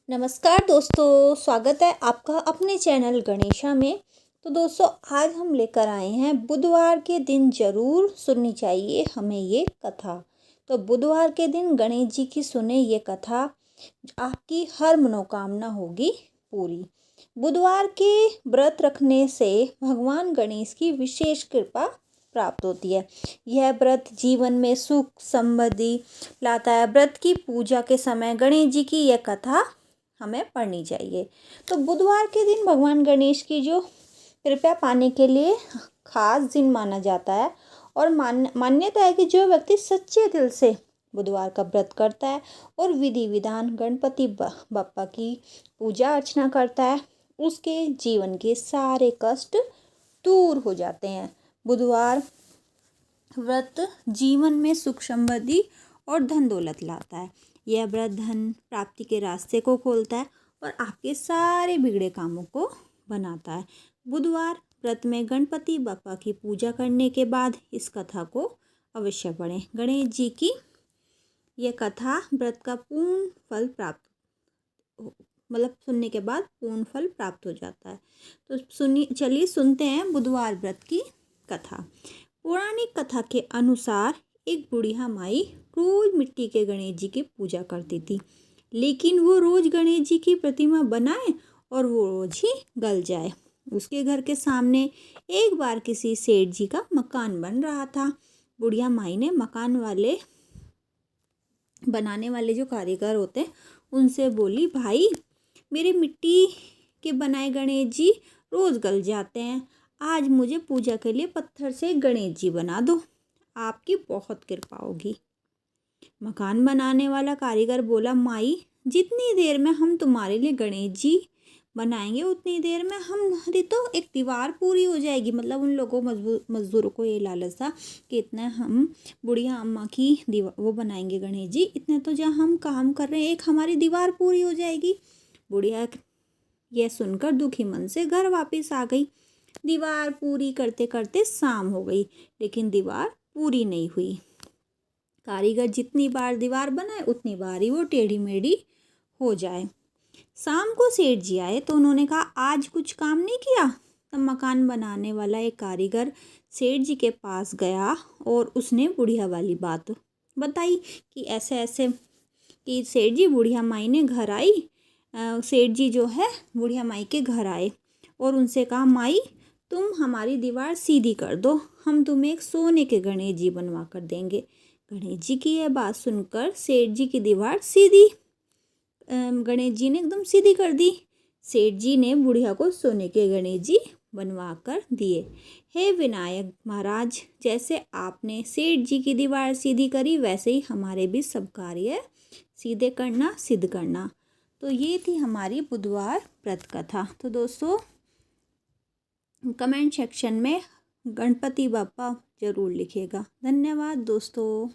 नमस्कार दोस्तों, स्वागत है आपका अपने चैनल गणेशा में। तो दोस्तों, आज हम लेकर आए हैं बुधवार के दिन ज़रूर सुननी चाहिए हमें ये कथा। तो बुधवार के दिन गणेश जी की सुने ये कथा, आपकी हर मनोकामना होगी पूरी। बुधवार के व्रत रखने से भगवान गणेश की विशेष कृपा प्राप्त होती है। यह व्रत जीवन में सुख समृद्धि लाता है। व्रत की पूजा के समय गणेश जी की यह कथा हमें पढ़नी चाहिए। तो बुधवार के दिन भगवान गणेश की जो कृपा पाने के लिए खास दिन माना जाता है और मान्यता है कि जो व्यक्ति सच्चे दिल से बुधवार का व्रत करता है और विधि विधान गणपति बप्पा की पूजा अर्चना करता है, उसके जीवन के सारे कष्ट दूर हो जाते हैं। बुधवार व्रत जीवन में सुख समृद्धि और धन दौलत लाता है। यह व्रत धन प्राप्ति के रास्ते को खोलता है और आपके सारे बिगड़े कामों को बनाता है। बुधवार व्रत में गणपति बप्पा की पूजा करने के बाद इस कथा को अवश्य पढ़ें। गणेश जी की यह कथा व्रत का पूर्ण फल प्राप्त सुनने के बाद पूर्ण फल प्राप्त हो जाता है। तो चलिए सुनते हैं बुधवार व्रत की कथा। पौराणिक कथा के अनुसार एक बुढ़िया माई रोज मिट्टी के गणेश जी की पूजा करती थी, लेकिन वो रोज गणेश जी की प्रतिमा बनाए और वो रोज ही गल जाए। उसके घर के सामने एक बार किसी सेठ जी का मकान बन रहा था। बुढ़िया माई ने मकान बनाने वाले जो कारीगर होते हैं उनसे बोली, भाई मेरे मिट्टी के बनाए गणेश जी रोज गल जाते हैं, आज मुझे पूजा के लिए पत्थर से गणेश जी बना दो, आपकी बहुत कृपा होगी। मकान बनाने वाला कारीगर बोला, माई जितनी देर में हम तुम्हारे लिए गणेश जी बनाएंगे उतनी देर में हमारी तो एक दीवार पूरी हो जाएगी। मतलब उन लोगों मजदूरों को ये लालच था कि इतना हम बुढ़िया अम्मा की वो बनाएंगे गणेश जी, इतने तो जहाँ हम काम कर रहे हैं एक हमारी दीवार पूरी हो जाएगी। बुढ़िया यह सुनकर दुखी मन से घर वापस आ गई। दीवार पूरी करते करते शाम हो गई, लेकिन दीवार पूरी नहीं हुई। कारीगर जितनी बार दीवार बनाए उतनी बार ही वो टेढ़ी मेढ़ी हो जाए। शाम को सेठ जी आए तो उन्होंने कहा, आज कुछ काम नहीं किया? तब मकान बनाने वाला एक कारीगर सेठ जी के पास गया और उसने बुढ़िया वाली बात बताई कि ऐसे ऐसे कि सेठ जी बुढ़िया माई ने घर आई। सेठ जी जो है बुढ़िया माई के घर आए और उनसे कहा, माई तुम हमारी दीवार सीधी कर दो, हम तुम्हें एक सोने के गणेश जी बनवा कर देंगे। गणेश जी की यह बात सुनकर सेठ जी की दीवार सीधी गणेश जी ने एकदम सीधी कर दी। सेठ जी ने बुढ़िया को सोने के गणेश जी बनवा कर दिए। हे विनायक महाराज, जैसे आपने सेठ जी की दीवार सीधी करी वैसे ही हमारे भी सब कार्य सीधे करना सिद्ध करना। तो ये थी हमारी बुधवार व्रत कथा। तो दोस्तों, कमेंट सेक्शन में गणपति बप्पा ज़रूर लिखिएगा। धन्यवाद दोस्तों।